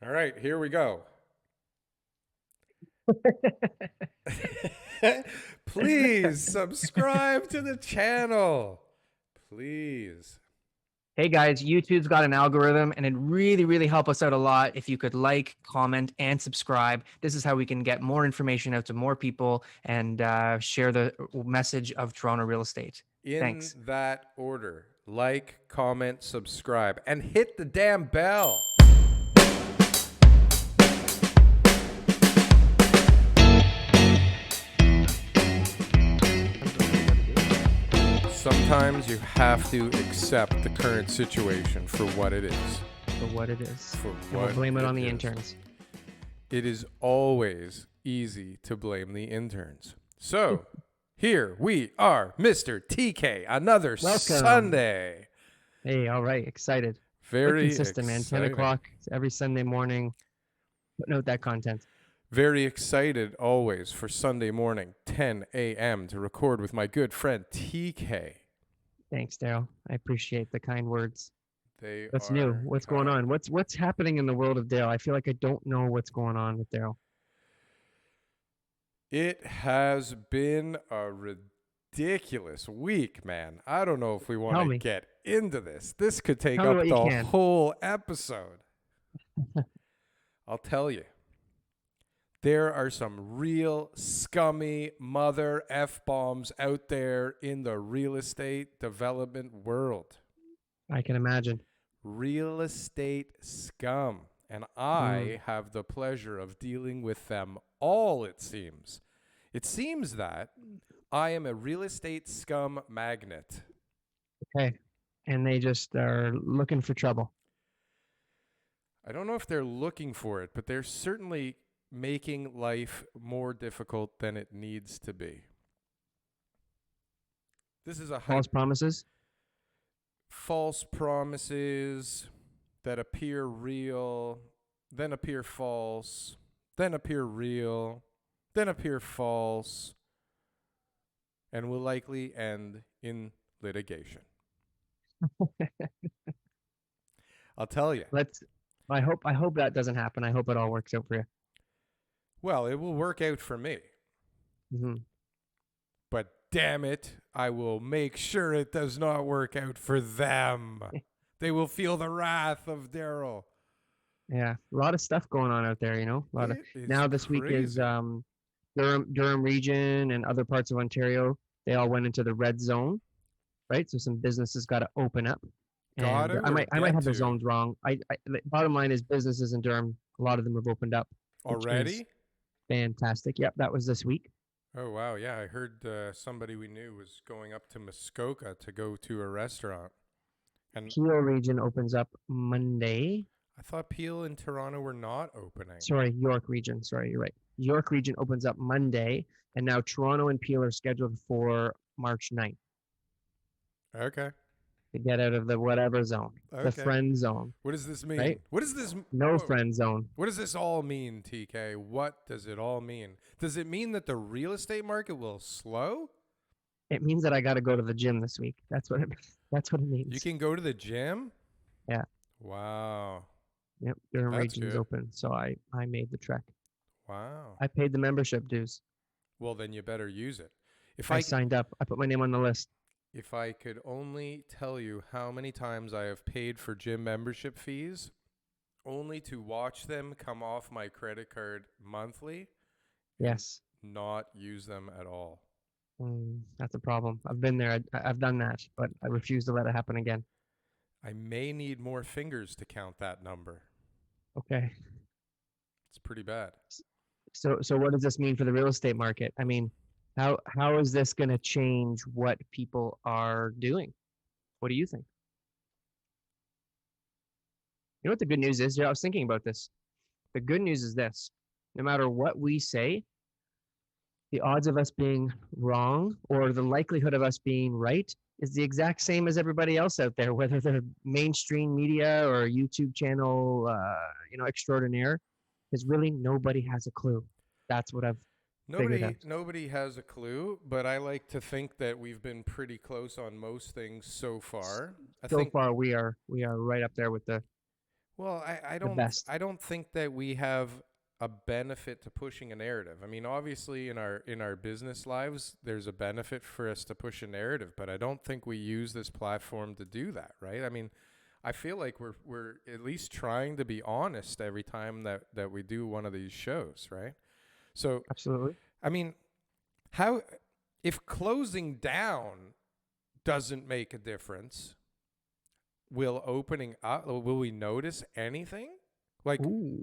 All right, here we go. Please subscribe to the channel. Please. Hey guys, YouTube's got an algorithm and it really help us out a lot if you could like, comment, and subscribe. This is how we can get more information out to more people and share the message of Toronto real estate. In Thanks. that order, like, comment, subscribe, and hit the damn bell. Sometimes you have to accept the current situation for what it is. For what it is. For And we'll what blame it on it the is. interns. It is always easy to blame the interns. So, here we are, Mr. TK, another Welcome. Sunday. Hey, all right, excited. We're Very consistent, man. 10 exciting. o'clock every Sunday morning. Putting out that content. Very excited always for Sunday morning, 10 a.m. to record with my good friend TK. Thanks, Darryl. I appreciate the kind words. They What's are new? What's going kind. on? What's happening in the world of Darryl? I feel like I don't know what's going on with Darryl. It has been a ridiculous week, man. I don't know if we want Tell to me. get into this. This could take Tell me up what you the can. whole episode. I'll tell you. There are some real scummy mother F-bombs out there in the real estate development world. I can imagine. Real estate scum. And I have the pleasure of dealing with them all, it seems. It seems that I am a real estate scum magnet. Okay. And they just are looking for trouble. I don't know if they're looking for it, but they're certainly making life more difficult than it needs to be. This is a False promises. false promises that appear real, then appear false, then appear real, then appear false, and will likely end in litigation. I'll tell you. I hope that doesn't happen. I hope it all works out for you. Well, it will work out for me, Hmm. but damn it, I will make sure it does not work out for them. They will feel the wrath of Darryl. Yeah. A lot of stuff going on out there, A lot of It is now this week is crazy. Durham region and other parts of Ontario. They all went into the red zone, right? So some businesses got to open up. Got And to I or might get have the to zones wrong. The bottom line is businesses in Durham, a lot of them have opened up, which is already? fantastic. Yep, that was this week. Oh, wow. Yeah, I heard somebody we knew was going up to Muskoka to go to a restaurant. And Peel region opens up Monday. I thought Peel and Toronto were not opening. Sorry, York region. Sorry, you're right. York region opens up Monday, and now Toronto and Peel are scheduled for March 9th Okay. to get out of the whatever zone, the Okay. friend zone, What does this mean? right? What does this No friend zone. what does this all mean, TK? What does it all mean? Does it mean that the real estate market will slow? It means that I got to go to the gym this week. That's what it You means. can go to the gym? Yeah. Wow. Yep. Durham That's region's good. open, so I made the trek. Wow. I paid the membership dues. Well, then you better use it. If I I signed up. I put my name on the list. if I could only tell you how many times I have paid for gym membership fees only to watch them come off my credit card monthly and Yes. not use them at all. That's a problem. I've been there. I've done that, but I refuse to let it happen again. I may need more fingers to count that number. Okay. It's pretty bad. So what does this mean for the real estate market? I mean, how is this going to change what people are doing? What do you think? You know what the good news is? Yeah, I was thinking about this. The good news is this. No matter what we say, the odds of us being wrong or the likelihood of us being right is the exact same as everybody else out there, whether they're mainstream media or YouTube channel, extraordinaire, because really nobody has a clue. That's what I've figured Nobody out. nobody has a clue, but I like to think that we've been pretty close on most things so far. I So think far, we are right up there with the Well, the best. I don't think that we have a benefit to pushing a narrative. I mean, obviously in our business lives, there's a benefit for us to push a narrative, but I don't think we use this platform to do that, right? I mean, I feel like we're at least trying to be honest every time that we do one of these shows, right? So, Absolutely. I mean, how if closing down doesn't make a difference, will opening up will we notice anything? Like, Ooh.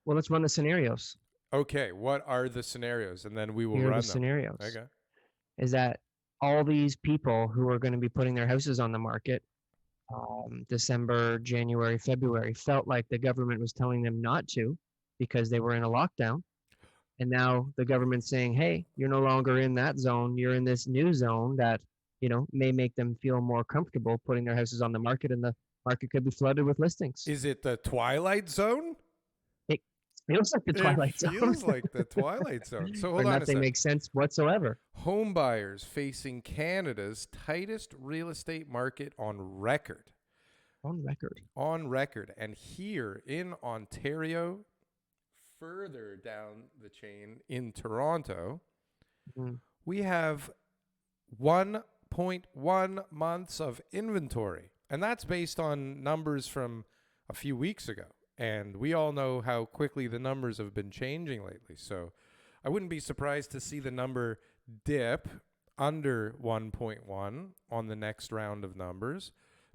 Well, let's run the scenarios. okay, what are the scenarios? And then we will Here are the run them. scenarios. Okay. Is that all these people who are going to be putting their houses on the market December, January, February felt like the government was telling them not to because they were in a lockdown. And now the government's saying, hey, you're no longer in that zone. You're in this new zone that, may make them feel more comfortable putting their houses on the market, and the market could be flooded with listings. Is it the Twilight Zone? It feels like the It Twilight Zone feels like the Twilight Zone. So where hold on a nothing sec. makes sense whatsoever. Home buyers facing Canada's tightest real estate market on record. On record. On record. And here in Ontario, further down the chain in Toronto, Mm. we have 1.1 months of inventory. And that's based on numbers from a few weeks ago. And we all know how quickly the numbers have been changing lately. So I wouldn't be surprised to see the number dip under 1.1 on the next round of numbers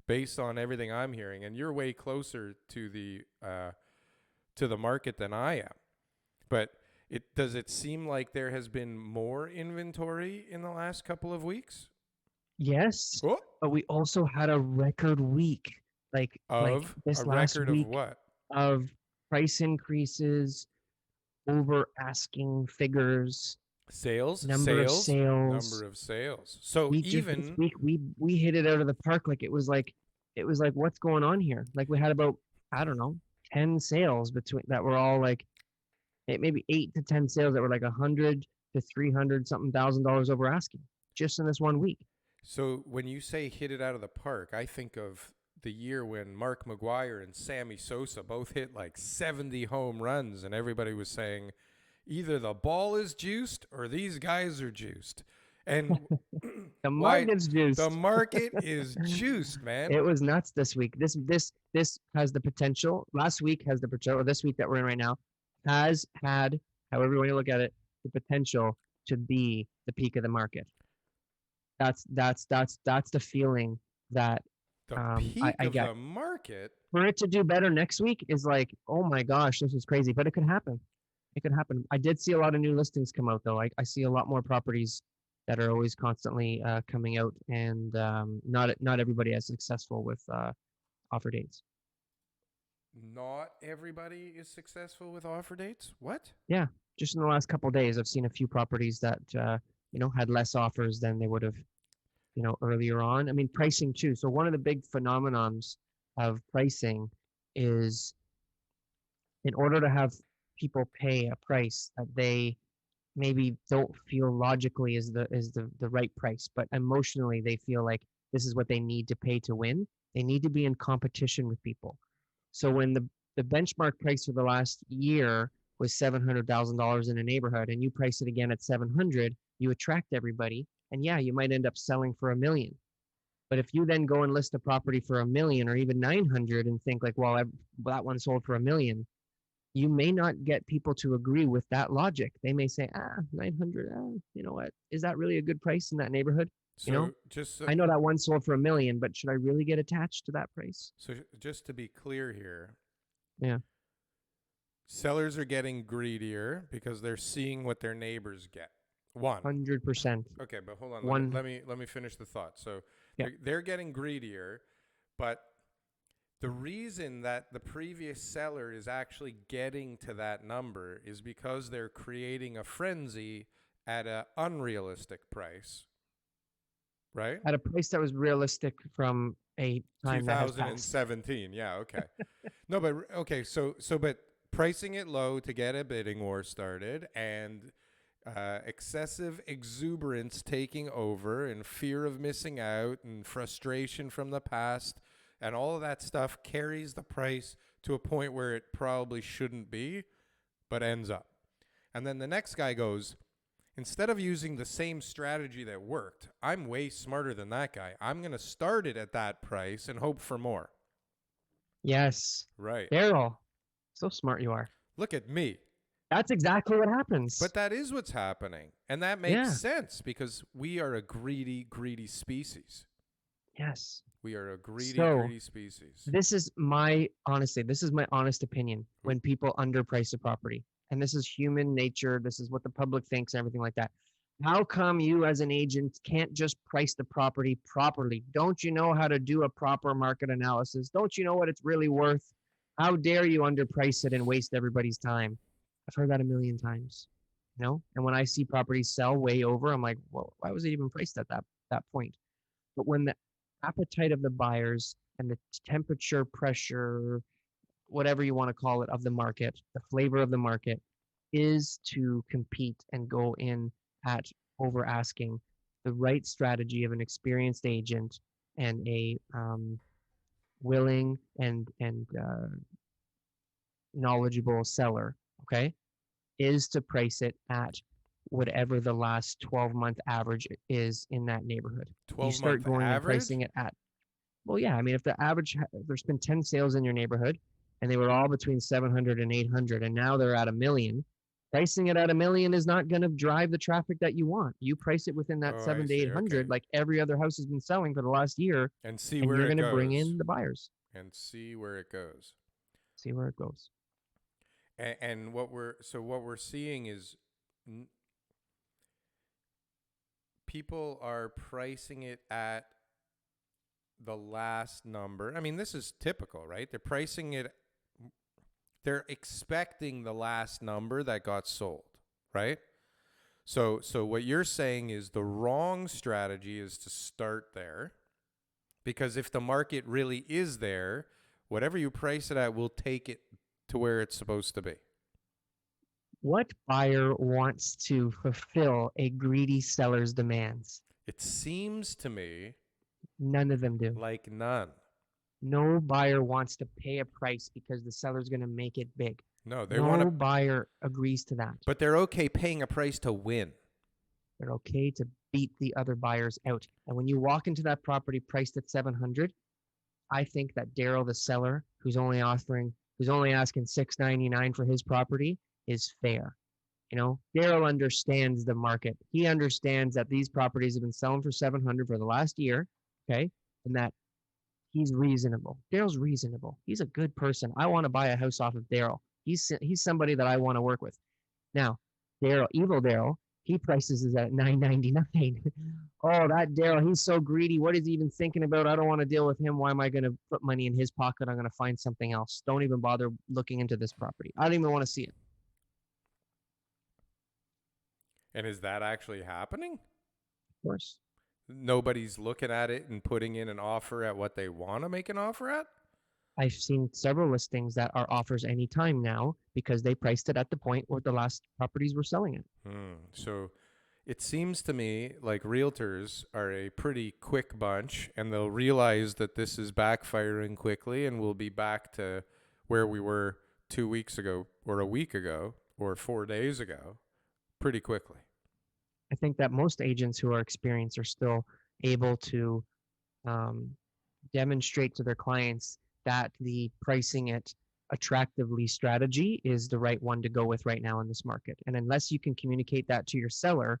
based on everything I'm hearing. And you're way closer to the market than I am. But does it seem like there has been more inventory in the last couple of weeks? Yes, Oh, but we also had a record week, like of this a last record of week what? of price increases, over asking figures, Sales, number of number sales. of sales. So We just this even week we hit it out of the park. Like it was like what's going on here? Like we had about, I don't know, 10 sales between that were all like maybe 8 to 10 sales that were like 100 to 300 something $1,000 over asking just in this one week. so when you say hit it out of the park, I think of the year when Mark McGuire and Sammy Sosa both hit like 70 home runs, and everybody was saying either the ball is juiced or these guys are juiced. And The why market's the juiced. market is juiced, man. It was nuts this week. This has the potential. Last week has the potential. Or this week that we're in right now has had, however you want to look at it, the potential to be the peak of the market. That's the feeling that The I, peak I of get. the market. For it to do better next week is like, oh my gosh, this is crazy. But it could happen. It could happen. I did see a lot of new listings come out though. I see a lot more properties that are always constantly coming out, and not everybody as successful with offer dates. Not everybody is successful with offer dates. What? Yeah, just in the last couple of days, I've seen a few properties that had less offers than they would have earlier on. I mean, pricing too. So one of the big phenomenons of pricing is, in order to have people pay a price that they maybe don't feel logically is the right price, but emotionally they feel like this is what they need to pay to win. They need to be in competition with people. So when the benchmark price for the last year was $700,000 in a neighborhood, and you price it again at 700, you attract everybody, and yeah, you might end up selling for $1 million. But if you then go and list a property for $1 million or even 900 and think like, well, that one sold for $1 million, you may not get people to agree with that logic. They may say, 900, you know what? Is that really a good price in that neighborhood? So just so, I know that one sold for $1 million, but should I really get attached to that price? so just to be clear here, Yeah. sellers are getting greedier because they're seeing what their neighbors get. 100%. Okay, but hold on. One. Let me finish the thought. So Yeah. they're getting greedier, but the reason that the previous seller is actually getting to that number is because they're creating a frenzy at an unrealistic price, right? At a price that was realistic from a time that has passed. 2017. Yeah, okay. No, but okay, but pricing it low to get a bidding war started, and excessive exuberance taking over, and fear of missing out, and frustration from the past, and all of that stuff carries the price to a point where it probably shouldn't be, but ends up. And then the next guy goes, instead of using the same strategy that worked, I'm way smarter than that guy. I'm going to start it at that price and hope for more. Yes. Right. Daryl, so smart you are. Look at me. That's exactly what happens. But that is what's happening. And that makes sense because we are a greedy, greedy species. Yes. We are a greedy, So, greedy species. this is my honest opinion when people underprice a property. And this is human nature. This is what the public thinks and everything like that. How come you as an agent can't just price the property properly? Don't you know how to do a proper market analysis? Don't you know what it's really worth? How dare you underprice it and waste everybody's time? I've heard that a million times, you know? And when I see properties sell way over, I'm like, well, why was it even priced at that point? But when the appetite of the buyers and the temperature, pressure, whatever you want to call it, of the market, the flavor of the market is to compete and go in at over asking, the right strategy of an experienced agent and a willing and knowledgeable seller, okay, is to price it at whatever the last 12-month average is in that neighborhood. You start 12-month going and average? pricing it at, well, yeah, I mean, if the average, if there's been 10 sales in your neighborhood and they were all between 700 and 800 and now they're at 1 million, pricing it at 1 million is not going to drive the traffic that you want. You price it within that Oh, I 7 to see. 800, Okay. like every other house has been selling for the last year, And see and where you're it going to goes. bring in the buyers. And see where it goes. See where it goes. And what we're seeing is people are pricing it at the last number. I mean, this is typical, right? They're pricing it, they're expecting the last number that got sold, right? So what you're saying is the wrong strategy is to start there, because if the market really is there, whatever you price it at will take it to where it's supposed to be. What buyer wants to fulfill a greedy seller's demands? It seems to me None of them do. like none. No buyer wants to pay a price because the seller's going to make it big. No, they No want to, buyer agrees to that. but they're okay paying a price to win. They're okay to beat the other buyers out. And when you walk into that property priced at 700, I think that Daryl, the seller, who's only asking $699 for his property, is fair. You know, Daryl understands the market. He understands that these properties have been selling for 700 for the last year, okay, and that he's reasonable. Daryl's reasonable. He's a good person. I want to buy a house off of Daryl. He's somebody that I want to work with. Now, evil Daryl, he prices is at $999. Oh, that Daryl, he's so greedy. What is he even thinking about? I don't want to deal with him. Why am I going to put money in his pocket? I'm going to find something else. Don't even bother looking into this property. I don't even want to see it. And is that actually happening? Of course. Nobody's looking at it and putting in an offer at what they want to make an offer at? I've seen several listings that are offers anytime now because they priced it at the point where the last properties were selling it. So it seems to me like realtors are a pretty quick bunch, and they'll realize that this is backfiring quickly, and we'll be back to where we were 2 weeks ago or a week ago or 4 days ago pretty quickly. I think that most agents who are experienced are still able to demonstrate to their clients that the pricing it attractively strategy is the right one to go with right now in this market. And unless you can communicate that to your seller,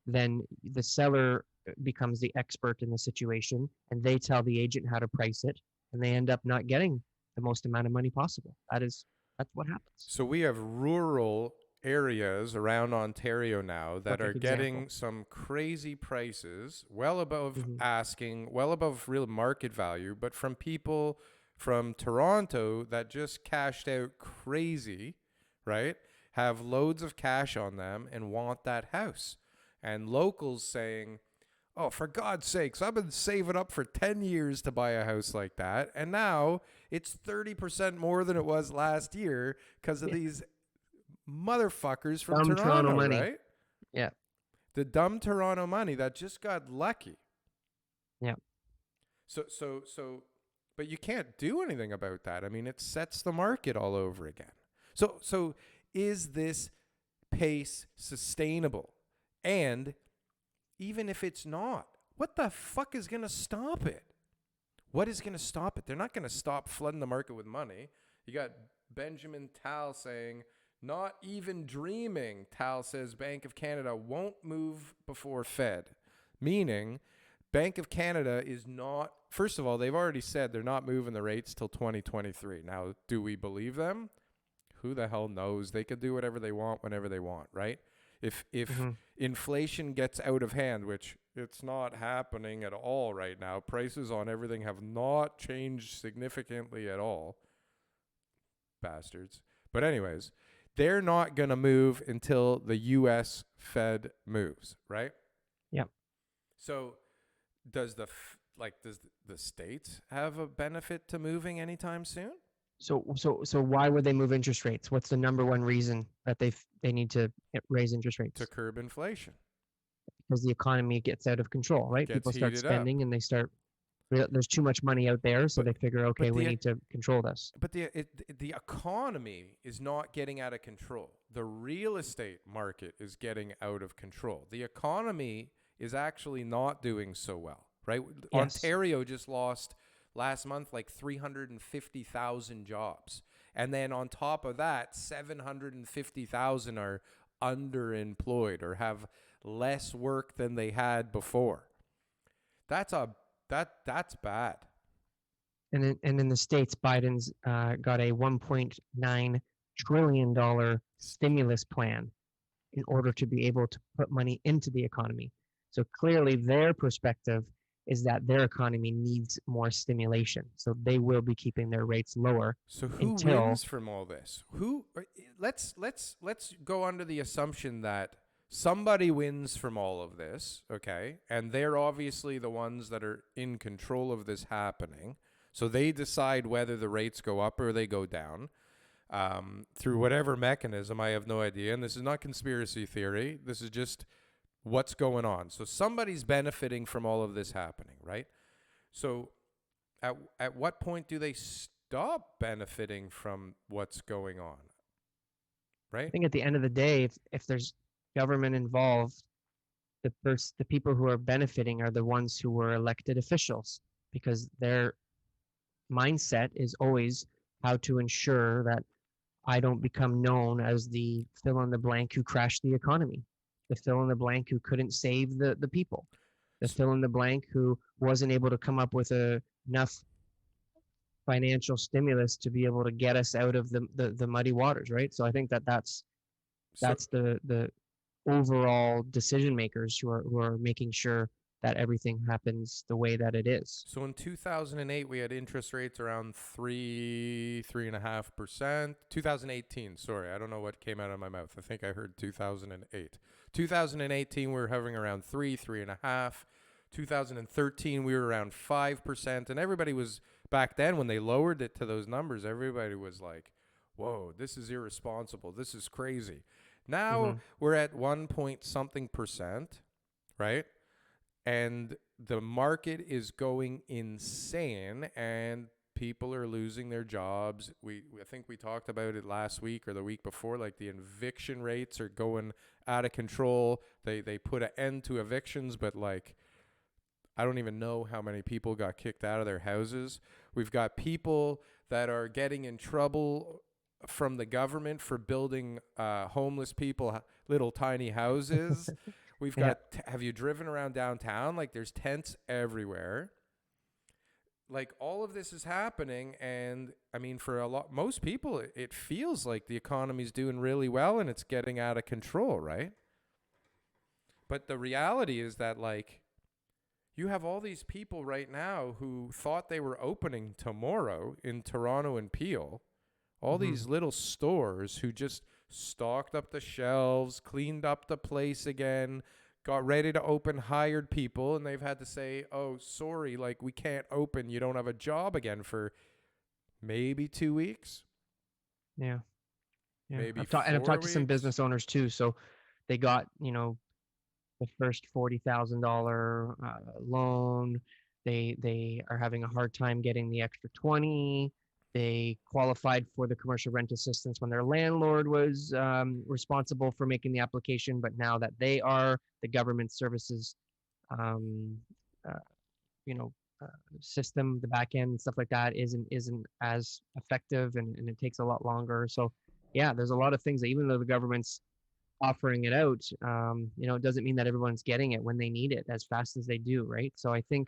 then the seller becomes the expert in the situation and they tell the agent how to price it, and they end up not getting the most amount of money possible. That's what happens. So we have rural areas around Ontario now that are getting some crazy prices, well above asking, well above real market value, but from people from Toronto that just cashed out crazy, right? Have loads of cash on them and want that house. And locals saying, oh, for God's sakes, I've been saving up for 10 years to buy a house like that. And now it's 30% more than it was last year because of these motherfuckers from Toronto, money. Right? Yeah. The dumb Toronto money that just got lucky. Yeah. So But you can't do anything about that. I mean, it sets the market all over again. So is this pace sustainable? And even if it's not, what the fuck is going to stop it? What is going to stop it? They're not going to stop flooding the market with money. You got Benjamin Tal saying, not even dreaming. Tal says Bank of Canada won't move before Fed, meaning Bank of Canada is not, first of all, they've already said they're not moving the rates till 2023. Now, do we believe them? Who the hell knows? They could do whatever they want whenever they want, right? If inflation gets out of hand, which it's not happening at all right now, prices on everything have not changed significantly at all. Bastards. But anyways, they're not going to move until the US Fed moves, right? Yep. So does the states have a benefit to moving anytime soon? So why would they move interest rates? What's the number one reason that they need to raise interest rates? To curb inflation. Because the economy gets out of control, right? Gets People start heated spending up. and they start, there's too much money out there, so But- they figure, okay, but we the- need to control this. But the economy is not getting out of control. The real estate market is getting out of control. The economy is actually not doing so well, right? Yes. Ontario just lost last month like 350,000 jobs. And then on top of that, 750,000 are underemployed or have less work than they had before. That's bad. And in the States, Biden's got a $1.9 trillion stimulus plan in order to be able to put money into the economy. So clearly their perspective is that their economy needs more stimulation. So they will be keeping their rates lower. So who wins from all this? Let's go under the assumption that somebody wins from all of this, okay? And they're obviously the ones that are in control of this happening. So they decide whether the rates go up or they go down through whatever mechanism. I have no idea. And this is not conspiracy theory. This is just what's going on. So somebody's benefiting from all of this happening, right? So at what point do they stop benefiting from what's going on? Right? I think at the end of the day, if there's government involved, the people who are benefiting are the ones who were elected officials, because their mindset is always how to ensure that I don't become known as the fill in the blank who crashed the economy, the fill in the blank who couldn't save the people, the fill in the blank who wasn't able to come up with enough financial stimulus to be able to get us out of the muddy waters, right? So I think that's the overall decision makers who are making sure that everything happens the way that it is. So in 2008, we had interest rates around 3.5%. 2018, sorry, I don't know what came out of my mouth. I think I heard 2008. 2018, we were hovering around 3.5. 2013, we were around 5%. And everybody was, back then when they lowered it to those numbers, everybody was like, whoa, this is irresponsible. This is crazy. Now we're at 1.something%, right? And the market is going insane and people are losing their jobs. I think we talked about it last week or the week before, like the eviction rates are going out of control. They put an end to evictions, but like, I don't even know how many people got kicked out of their houses. We've got people that are getting in trouble from the government for building homeless people little tiny houses. We've got, have you driven around downtown? Like there's tents everywhere. Like all of this is happening. And I mean, for most people, it feels like the economy's doing really well and it's getting out of control, right? But the reality is that like you have all these people right now who thought they were opening tomorrow in Toronto and Peel. All these little stores who just stocked up the shelves, cleaned up the place again, got ready to open, hired people, and they've had to say, oh, sorry, like we can't open. You don't have a job again for maybe 2 weeks. Yeah. Maybe I've talked to some business owners too. So they got, the first $40,000 loan. They are having a hard time getting the extra 20. They qualified for the commercial rent assistance when their landlord was responsible for making the application, but now that they are, the government services, um, uh, you know, uh, system, the back end, stuff like that isn't as effective, and it takes a lot longer. So yeah, there's a lot of things that even though the government's offering it out, it doesn't mean that everyone's getting it when they need it as fast as they do, right? So I think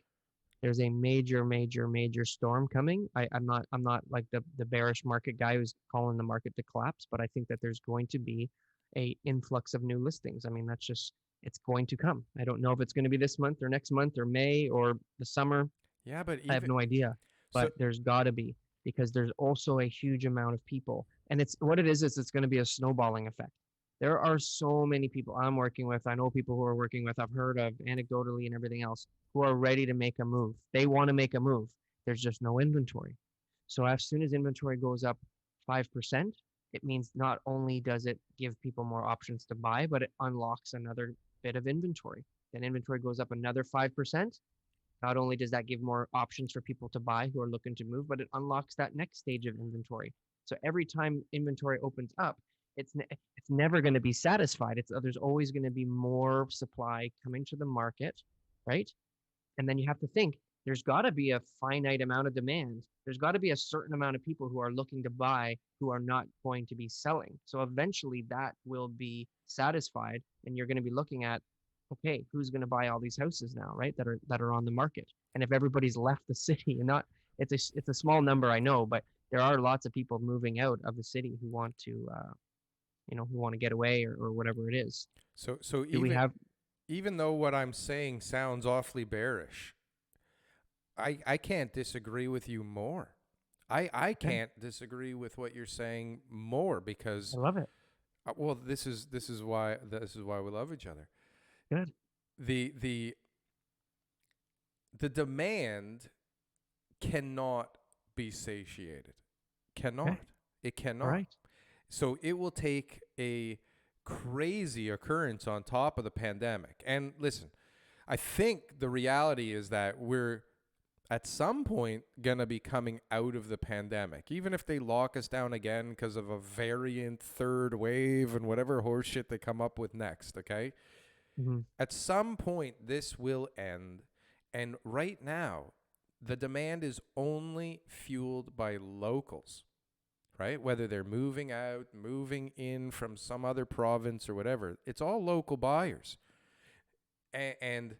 there's a major, major, major storm coming. I'm not like the bearish market guy who's calling the market to collapse, but I think that there's going to be a influx of new listings. I mean, that's just it's going to come. I don't know if it's going to be this month or next month or May or the summer. Yeah, but I have even no idea, so, but there's got to be because there's also a huge amount of people, and it's what it is it's going to be a snowballing effect. There are so many people I'm working with. I know people who are working with. I've heard of anecdotally and everything else who are ready to make a move. They want to make a move. There's just no inventory. So as soon as inventory goes up 5%, it means not only does it give people more options to buy, but it unlocks another bit of inventory. Then inventory goes up another 5%. Not only does that give more options for people to buy who are looking to move, but it unlocks that next stage of inventory. So every time inventory opens up, it's never going to be satisfied. There's always going to be more supply coming to the market, right? And then you have to think there's got to be a finite amount of demand. There's got to be a certain amount of people who are looking to buy who are not going to be selling. So eventually that will be satisfied, and you're going to be looking at, okay, who's going to buy all these houses now, right? That are on the market. And if everybody's left the city and not, it's a small number, I know, but there are lots of people moving out of the city who want to, who want to get away or whatever it is. so Do we even have? even though what I'm saying sounds awfully bearish, I can't disagree with you more. I Okay, can't disagree with what you're saying more I because love it. well, this is why we love each other. Good. The the the demand cannot be satiated. Okay. Cannot. It All cannot. right. So it will take a crazy occurrence on top of the pandemic. And listen, I think the reality is that we're at some point going to be coming out of the pandemic, even if they lock us down again because of a variant third wave and whatever horseshit they come up with next, okay? Mm-hmm. At some point, this will end. And right now, the demand is only fueled by locals, right? Whether they're moving out, moving in from some other province or whatever, it's all local buyers. And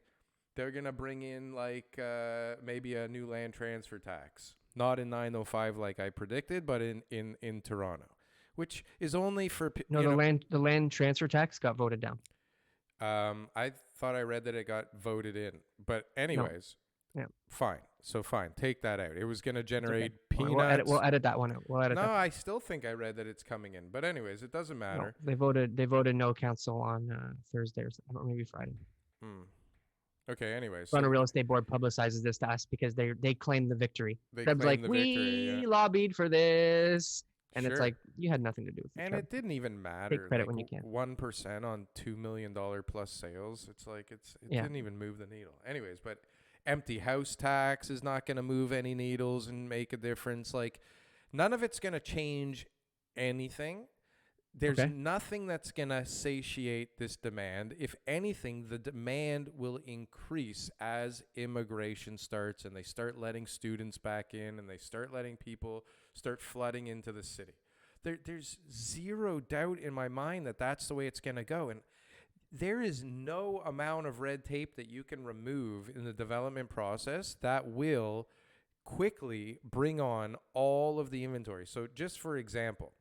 they're going to bring in like maybe a new land transfer tax. Not in 905 like I predicted, but in Toronto, which is only for, No, the land transfer tax got voted down. I thought I read that it got voted in. But No. anyways, Yeah. fine. So fine, take that out. It was going to It's okay. generate We'll edit. peanuts. We'll edit that one out. We'll edit No, that. I still think I read that it's coming in. But anyways, it doesn't No, matter. they voted. They voted no council on Thursday or maybe Friday. Hmm. Okay, anyway, Toronto so Real Estate Board publicizes this to us because they claim the victory. they Deb's claim like, the victory, yeah. we lobbied for this, and it's Sure. like you had nothing to do with it, And Treb. it didn't even Take matter. credit Like when you can. 1% on $2 million plus sales. It's like it Yeah. didn't even move the needle. Anyways, but empty house tax is not going to move any needles and make a difference. Like none of it's going to change anything. There's Okay. nothing that's going to satiate this demand. If anything, the demand will increase as immigration starts and they start letting students back in and they start letting people start flooding into the city. There's zero doubt in my mind that that's the way it's going to go. And there is no amount of red tape that you can remove in the development process that will quickly bring on all of the inventory. So just for example,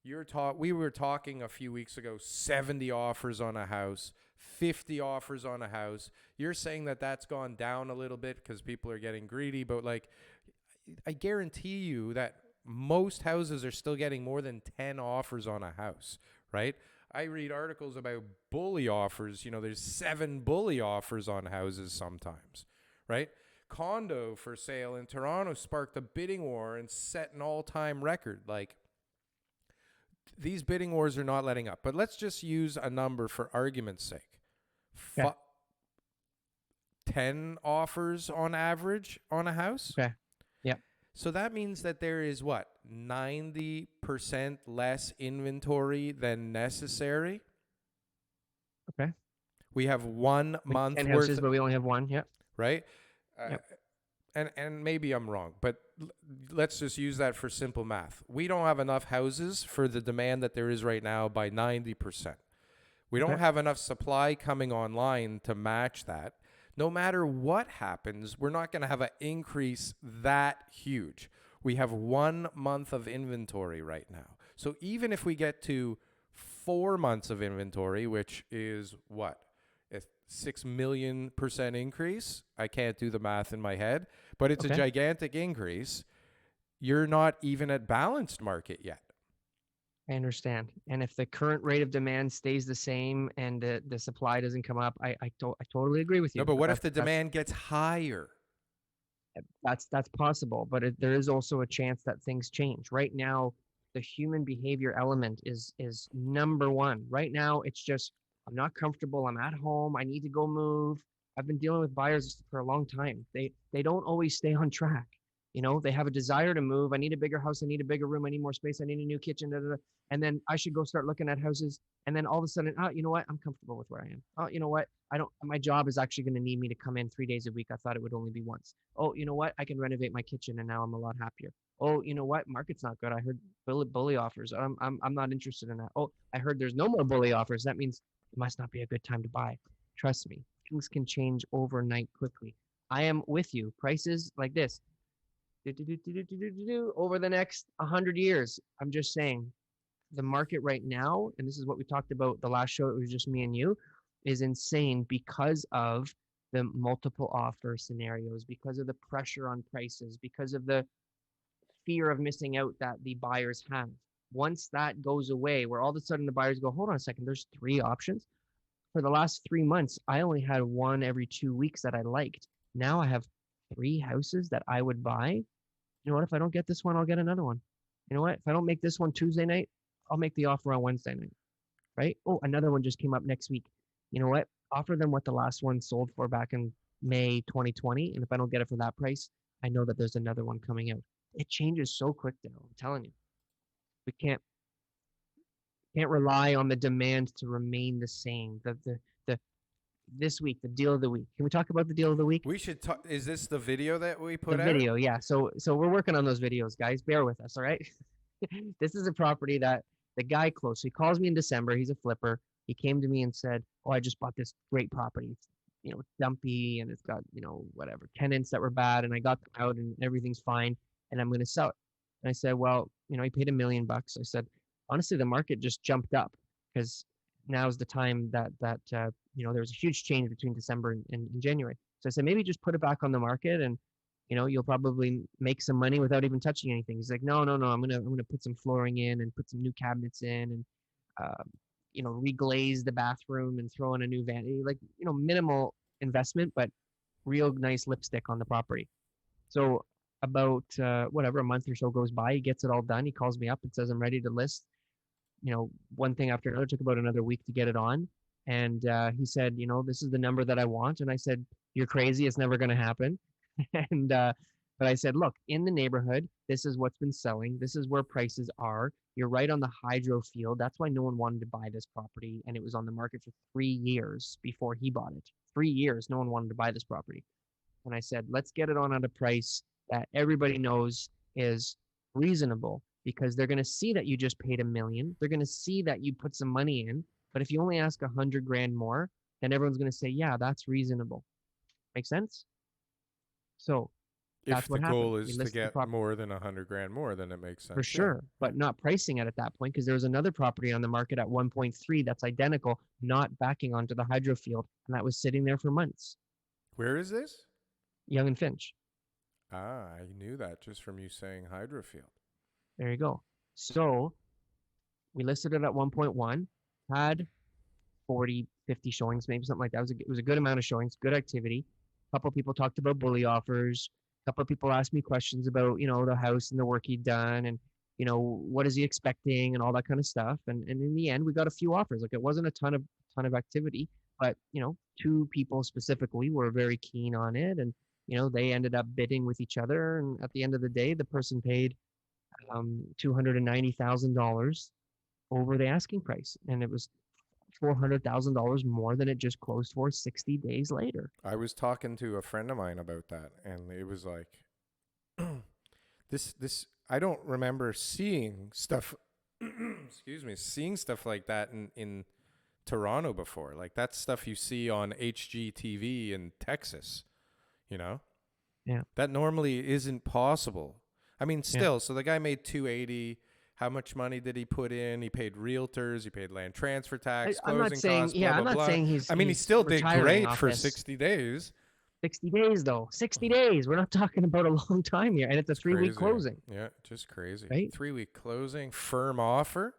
we were talking a few weeks ago, 70 offers on a house, 50 offers on a house. You're saying that that's gone down a little bit because people are getting greedy, but like I guarantee you that most houses are still getting more than 10 offers on a house, right? I read articles about bully offers. There's 7 bully offers on houses sometimes, right? Condo for sale in Toronto sparked a bidding war and set an all-time record. Like, these bidding wars are not letting up. But let's just use a number for argument's sake. Okay. 10 offers on average on a house. Okay. Yeah. So that means that there is what, 90% less inventory than necessary. Okay. We have 1 Like month 10 worth, houses, but we only have one. Yeah. right? Uh, Yep. and maybe I'm wrong, but let's just use that for simple math. We don't have enough houses for the demand that there is right now by 90%. We don't Okay. have enough supply coming online to match that. No matter what happens, we're not going to have an increase that huge. We have 1 month of inventory right now. So even if we get to 4 months of inventory, which is what? A 6 million% increase. I can't do the math in my head, but it's a Okay. gigantic increase. You're not even at balanced market yet. I understand. And if the current rate of demand stays the same and the supply doesn't come up, I totally agree with No, you. but But what if the demand gets higher? that's possible. But there is also a chance that things change. Right now, the human behavior element is number one. Right now, it's just I'm not comfortable. I'm at home. I need to go move. I've been dealing with buyers for a long time. They don't always stay on track. You know, they have a desire to move. I need a bigger house. I need a bigger room. I need more space. I need a new kitchen. Da, da, da. And then I should go start looking at houses. And then all of a sudden, oh, you know what? I'm comfortable with where I am. Oh, you know what? I don't. My job is actually going to need me to come in 3 days a week. I thought it would only be once. Oh, you know what? I can renovate my kitchen, and now I'm a lot happier. Oh, you know what? Market's not good. I heard bully offers. I'm not interested in that. Oh, I heard there's no more bully offers. That means it must not be a good time to buy. Trust me, things can change overnight quickly. I am with you. Prices like this over the next 100 years. I'm just saying the market right now, and this is what we talked about the last show, it was just me and you, is insane because of the multiple offer scenarios, because of the pressure on prices, because of the fear of missing out that the buyers have. Once that goes away, where all of a sudden the buyers go, hold on a second, there's 3 options. For the last 3 months, I only had one every 2 weeks that I liked. Now I have 3 houses that I would buy. You know what? If I don't get this one, I'll get another one. You know what? If I don't make this one Tuesday night, I'll make the offer on Wednesday night. Right? Oh, another one just came up next week. You know what? Offer them what the last one sold for back in May 2020. And if I don't get it for that price, I know that there's another one coming out. It changes so quick, though. I'm telling you. We can't rely on the demand to remain the same. The this week, the deal of the week. Can we talk about the deal of the week? We should talk. Is this the video that we The put out? video, yeah. So we're working on those videos, guys. Bear with us, all right? This is a property that the guy close. So he calls me in December. He's a flipper. He came to me and said, "Oh, I just bought this great property. It's, you know, it's dumpy and it's got, you know, whatever tenants that were bad, and I got them out and everything's fine, and I'm going to sell it." And I said, "Well, you know, he paid $1 million." I said, "Honestly, the market just jumped up because now's the time that you know, there was a huge change between December and January." So I said, "Maybe just put it back on the market and." You know, you'll probably make some money without even touching anything. He's like, no, I'm gonna put some flooring in and put some new cabinets in and you know, reglaze the bathroom and throw in a new vanity. Like, you know, minimal investment, but real nice lipstick on the property. So about whatever, a month or so goes by, he gets it all done. He calls me up and says, "I'm ready to list." You know, one thing after another. It took about another week to get it on. And he said, "You know, this is the number that I want." And I said, "You're crazy. It's never going to happen." And but I said, "Look, in the neighborhood, this is what's been selling. This is where prices are. You're right on the hydro field. That's why no one wanted to buy this property, and it was on the market for 3 years before he bought it. 3 years, no one wanted to buy this property." And I said, "Let's get it on at a price that everybody knows is reasonable, because they're going to see that you just paid $1 million. They're going to see that you put some money in. But if you only ask 100 grand more, then everyone's going to say, yeah, that's reasonable." Make sense? So If that's the what happened. goal We is to listed the get property more than 100 grand more, then it makes sense. for sure, but not pricing it at that point, because there was another property on the market at 1.3 that's identical, not backing onto the hydro field, and that was sitting there for months. Where is this? Young and Finch. Ah, I knew that just from you saying hydrofield. There you go. So we listed it at 1.1, had 40, 50 showings, maybe something like that. It was a good amount of showings, good activity. A couple of people talked about bully offers. A couple of people asked me questions about, you know, the house and the work he'd done and, you know, what is he expecting and all that kind of stuff. And in the end, we got a few offers. Like, it wasn't a ton of activity. But, two people specifically were very keen on it, and, they ended up bidding with each other. And at the end of the day, the person paid $290,000 over the asking price, and it was $400,000 more than it just closed for 60 days later. I was talking to a friend of mine about that, and it was like, this I don't remember seeing stuff excuse me, seeing stuff like that in Toronto before. Like, that's stuff you see on HGTV in Texas, you know? Yeah. That normally isn't possible. I mean, Yeah. still, so the guy made 280. How much money did he put in? He paid realtors, he paid land transfer tax, I'm not closing saying, costs, blah, I'm blah, not blah. saying I mean, he he's still did retiring great off for this. 60 days. 60 days though. 60 days. We're not talking about a long time here, and it's a 3-week closing. Yeah, just crazy. Right? 3-week closing, firm offer.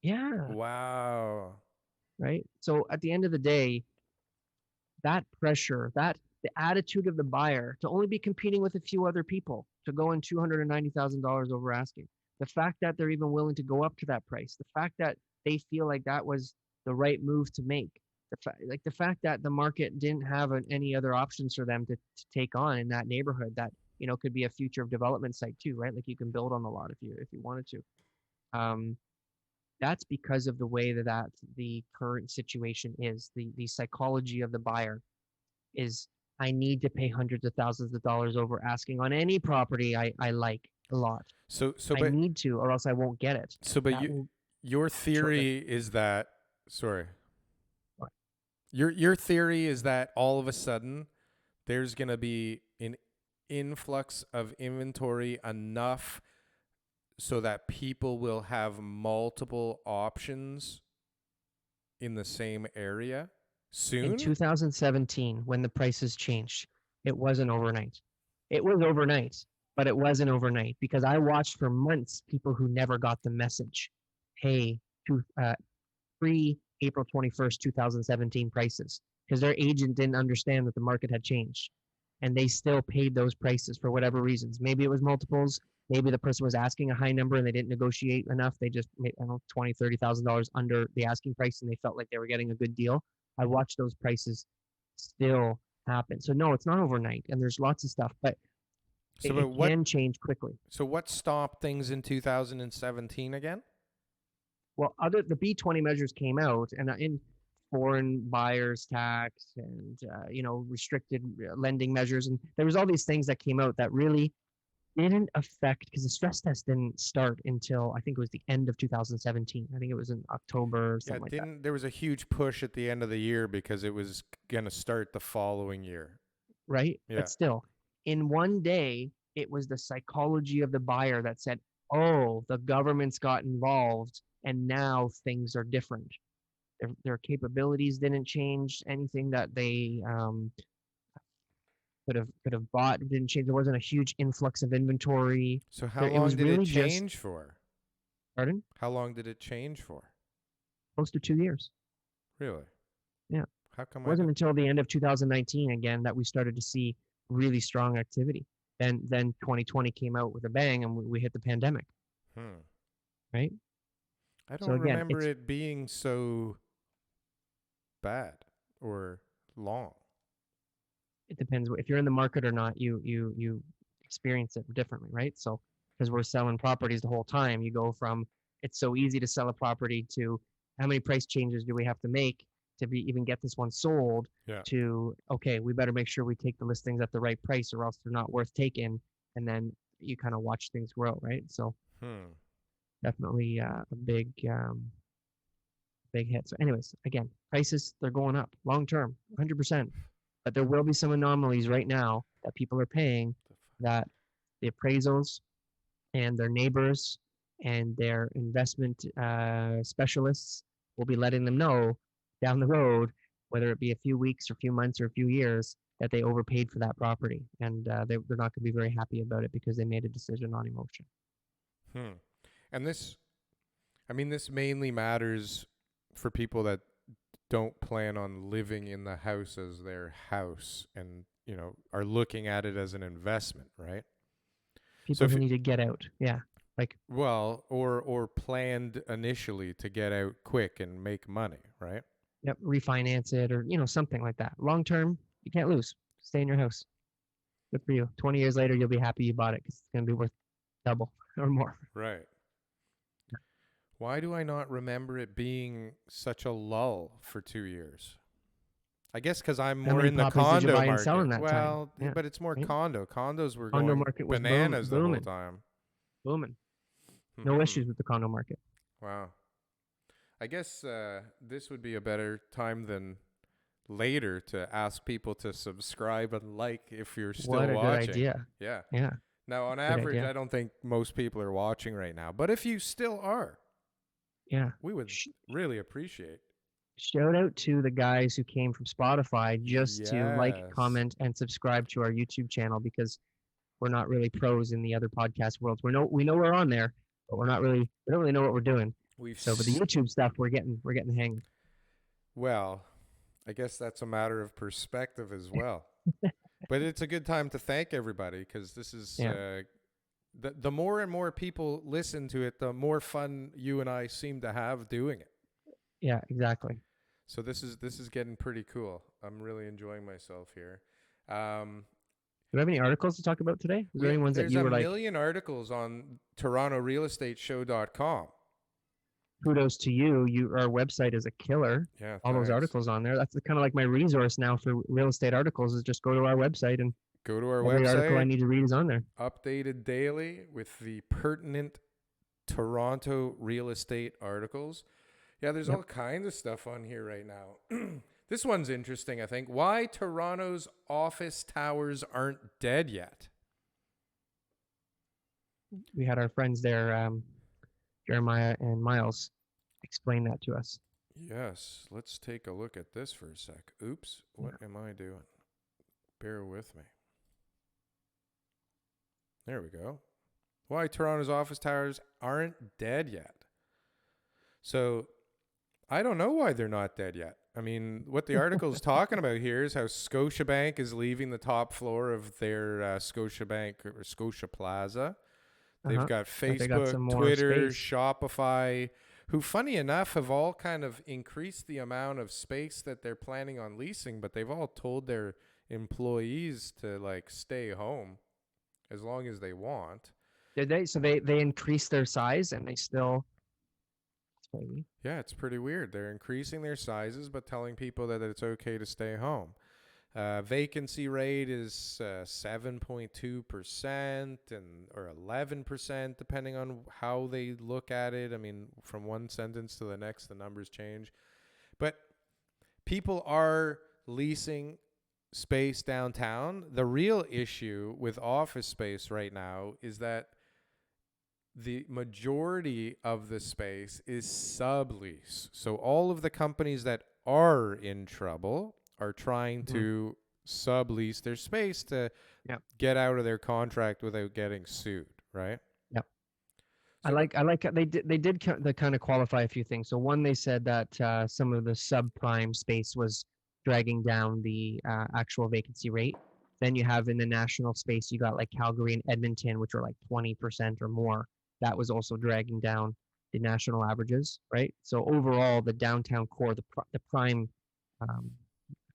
Yeah. Wow. Right. So at the end of the day, that pressure, the attitude of the buyer to only be competing with a few other people to go in $290,000 over asking, the fact that they're even willing to go up to that price, the fact that they feel like that was the right move to make, the fact that the market didn't have any other options for them to take on in that neighborhood that could be a future development site too, right? Like, you can build on the lot if you wanted to. That's because of the way that the current situation is. The psychology of the buyer is, I need to pay hundreds of thousands of dollars over asking on any property I like a lot. I But need to, or else I won't get it. your theory is that, sorry. Your theory is that all of a sudden there's going to be an influx of inventory enough so that people will have multiple options in the same area soon? In 2017, when the prices changed, it wasn't overnight. It was overnight, but it wasn't overnight, because I watched for months people who never got the message. Hey, pre-April 21st, 2017 prices, because their agent didn't understand that the market had changed. And they still paid those prices for whatever reasons. Maybe it was multiples. Maybe the person was asking a high number and they didn't negotiate enough. They just made, $20,000, $30,000 under the asking price, and they felt like they were getting a good deal. I watched those prices still happen. So no, it's not overnight, and there's lots of stuff, but it can change quickly. So what stopped things in 2017 again? Well, the B20 measures came out, and in foreign buyers tax and restricted lending measures, and there was all these things that came out that really didn't affect, because the stress test didn't start until I think it was the end of 2017. I think it was in October or something like that. There was a huge push at the end of the year because it was going to start the following year. Right? Yeah. But still, in one day, it was the psychology of the buyer that said, oh, the government's got involved and now things are different. Their capabilities didn't change. Anything that they could have bought didn't change. There wasn't a huge influx of inventory. So how long did it change for? Pardon? How long did it change for? Close to 2 years. Really? Yeah. How come? It wasn't until the end of 2019 again that we started to see really strong activity. Then 2020 came out with a bang, and we hit the pandemic. Right? I don't remember it being so bad or long. It depends if you're in the market or not. You experience it differently, right? So because we're selling properties the whole time, you go from it's so easy to sell a property to how many price changes do we have to make to even get this one sold, to okay, we better make sure we take the listings at the right price or else they're not worth taking, and then you kind of watch things grow, right? So definitely a big hit. So anyways, again, prices, they're going up long term, 100%. But there will be some anomalies right now that people are paying, that the appraisals and their neighbors and their investment specialists will be letting them know down the road, whether it be a few weeks or a few months or a few years, that they overpaid for that property. And they're not going to be very happy about it because they made a decision on emotion. And this mainly matters for people that don't plan on living in the house as their house and, are looking at it as an investment, right? People who need to get out. Yeah. Or planned initially to get out quick and make money, right? Yep, refinance it or something like that. Long term, you can't lose. Stay in your house. Good for you. 20 years later, you'll be happy you bought it because it's going to be worth double or more. Right. Why do I not remember it being such a lull for 2 years? I guess because I'm How more many in the properties did you condo buy and sell in market. that time? Well, Yeah, but it's more right. condo. Condos were Condo going market was bananas the whole booming, time. booming. No Hmm. issues with the condo market. Wow. I guess this would be a better time than later to ask people to subscribe and like if you're still What a good watching. idea. Yeah. Yeah, Now, on good average, idea. I don't think most people are watching right now. But if you still are, Yeah. we would Sh- really appreciate. Shout out to the guys who came from Spotify just to like, Yes. comment, and subscribe to our YouTube channel because we're not really pros in the other podcast worlds. We know we're on there, but we don't really know what we're doing. We've So, but the YouTube stuff we're getting the hang. well, I guess that's a matter of perspective as well. But it's a good time to thank everybody because this is Yeah, the more and more people listen to it, the more fun you and I seem to have doing it. yeah, exactly. So this is getting pretty cool. I'm really enjoying myself here. Um, Do we have any articles to talk about today? Is there any ones that there's you a were like, million articles on TorontoRealEstateShow.com. kudos to you? Our website is a killer. Yeah, All those thanks. articles on there. That's kind of like my resource now for real estate articles is just go to our website and Go to our every article I website, need to read is on there. updated daily with the pertinent Toronto real estate articles. Yeah, there's Yep. all kinds of stuff on here right now. This one's interesting, I think. Why Toronto's office towers aren't dead yet. We had our friends there, Jeremiah and Miles, explain that to us. Yes, let's take a look at this for a sec. Oops, what am I doing? Bear with me. There we go. Why Toronto's office towers aren't dead yet. So I don't know why they're not dead yet. I mean, what the article is talking about here is how Scotiabank is leaving the top floor of their Scotiabank or Scotia Plaza. They've Uh-huh. got But they got Facebook, some more Twitter, space. Shopify, who, funny enough, have all kind of increased the amount of space that they're planning on leasing, but they've all told their employees to like stay home as long as they want. Did they? So they increased their size and they still. Maybe. Yeah, it's pretty weird. They're increasing their sizes, but telling people that it's okay to stay home. Vacancy rate is 7.2% or 11%, depending on how they look at it. I mean, from one sentence to the next, the numbers change. But people are leasing space downtown. The real issue with office space right now is that the majority of the space is sublease. So all of the companies that are in trouble are trying to sublease their space to Yep. get out of their contract without getting sued, right? Yep. I So like they did kind of qualify a few things. So one, they said that some of the subprime space was dragging down the actual vacancy rate. Then you have in the national space, you got like Calgary and Edmonton, which are like 20% or more. That was also dragging down the national averages, right? So overall, the downtown core, the prime um,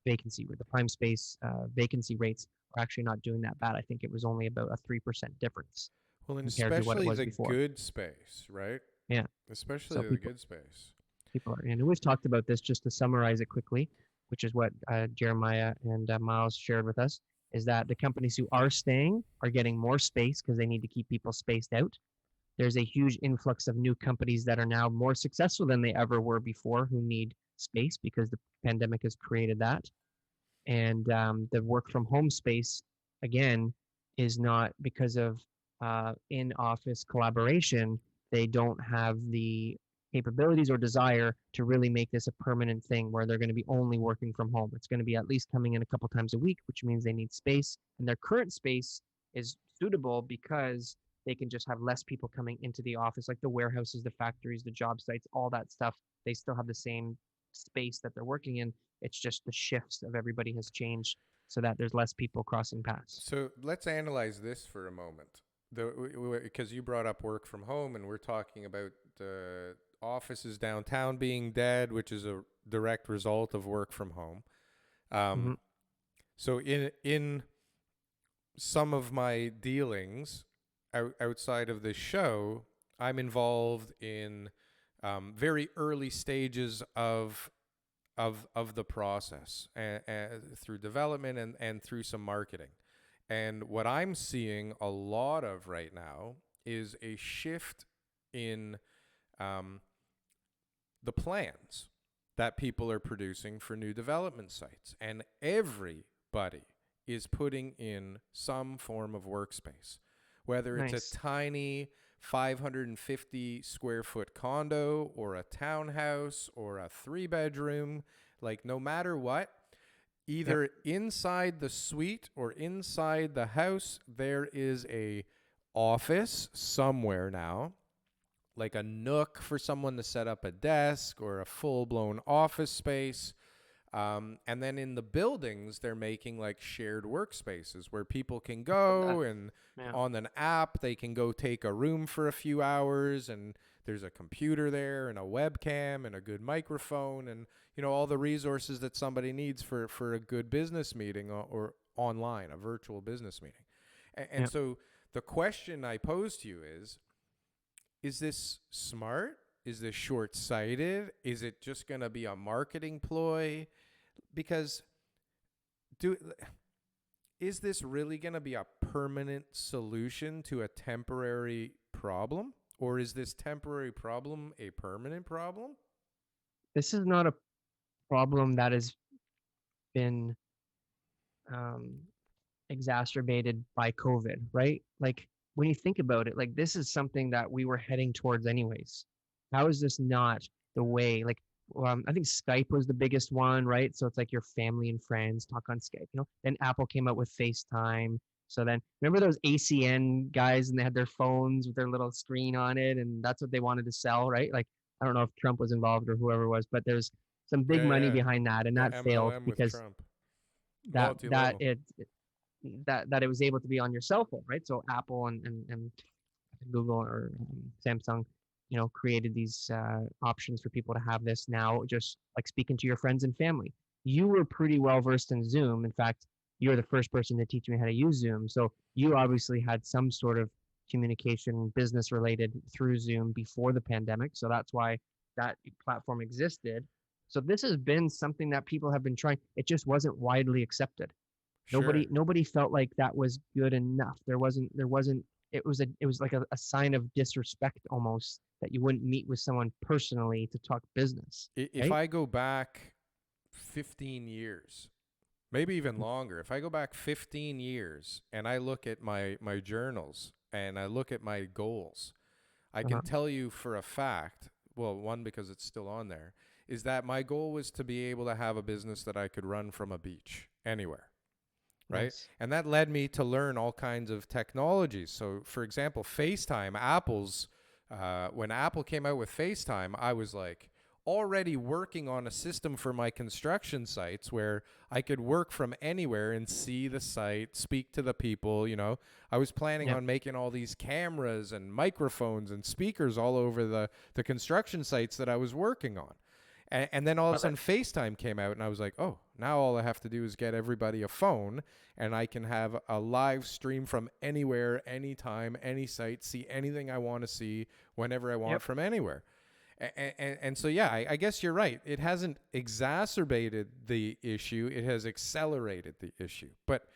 the prime space vacancy rates are actually not doing that bad. I think it was only about a 3% difference well, and compared to what it especially was the before. good space, right? Yeah. Especially So the people good space. people are, and we've talked about this just to summarize it quickly, which is what Jeremiah and Miles shared with us, is that the companies who are staying are getting more space because they need to keep people spaced out. There's a huge influx of new companies that are now more successful than they ever were before who need space because the pandemic has created that. And the work from home space, again, is not because of in office collaboration. They don't have the capabilities or desire to really make this a permanent thing where they're going to be only working from home. It's going to be at least coming in a couple times a week, which means they need space. And their current space is suitable because they can just have less people coming into the office, like the warehouses, the factories, the job sites, all that stuff. They still have the same space that they're working in. It's just the shifts of everybody has changed so that there's less people crossing paths. So let's analyze this for a moment. Because you brought up work from home, and we're talking about offices downtown being dead, which is a direct result of work from home. Mm-hmm. So in some of my dealings outside of this show, I'm involved in very early stages of the process, and through development and through some marketing. And what I'm seeing a lot of right now is a shift in um, the plans that people are producing for new development sites. And everybody is putting in some form of workspace, whether it's a Nice. tiny 550 square foot condo or a townhouse or a 3 bedroom, like no matter what, Yep. either inside the suite or inside the house, there is a office somewhere now, like a nook for someone to set up a desk or a full-blown office space. And then in the buildings, they're making like shared workspaces where people can Love that. go, and Yeah. on an app, they can go take a room for a few hours, and there's a computer there and a webcam and a good microphone and, all the resources that somebody needs for a good business meeting, or online, a virtual business meeting. And Yep. so the question I pose to you is this smart? Is this short sighted? Is it just going to be a marketing ploy? Because do is this really going to be a permanent solution to a temporary problem? Or is this temporary problem a permanent problem? This is not a problem that has been um, exacerbated by COVID, right? Like when you think about it, like this is something that we were heading towards anyways. How is this not the way? Like, I think Skype was the biggest one, right? So it's like your family and friends talk on Skype, Then Apple came out with FaceTime. So then remember those ACN guys and they had their phones with their little screen on it and that's what they wanted to sell, right? Like, I don't know if Trump was involved or whoever was, but there's some big Yeah, money yeah. behind that and The that failed MLM with because Trump. that that Multi-level. it that it was able to be on your cell phone, right? So Apple and Google or Samsung, created these options for people to have this now, just like speaking to your friends and family. You were pretty well versed in Zoom. In fact, you're the first person to teach me how to use Zoom. So you obviously had some sort of communication business related through Zoom before the pandemic. So that's why that platform existed. So this has been something that people have been trying. It just wasn't widely accepted. Sure. Nobody felt like that was good enough. There wasn't it was like a sign of disrespect almost that you wouldn't meet with someone personally to talk business, If right? I go back 15 years, maybe even longer, if I go back 15 years and I look at my journals and I look at my goals, I can Uh-huh. tell you for a fact, well, one, because it's still on there, is that my goal was to be able to have a business that I could run from a beach anywhere, right? Nice. And that led me to learn all kinds of technologies. So, for example, FaceTime, when Apple came out with FaceTime, I was like already working on a system for my construction sites where I could work from anywhere and see the site, speak to the people. I was planning Yep. on making all these cameras and microphones and speakers all over the construction sites that I was working on. And then all of a Love it. sudden FaceTime came out and I was like, oh, now all I have to do is get everybody a phone and I can have a live stream from anywhere, anytime, any site, see anything I want to see whenever I want Yep. from anywhere. And so, yeah, I guess you're right. It hasn't exacerbated the issue. It has accelerated the issue. But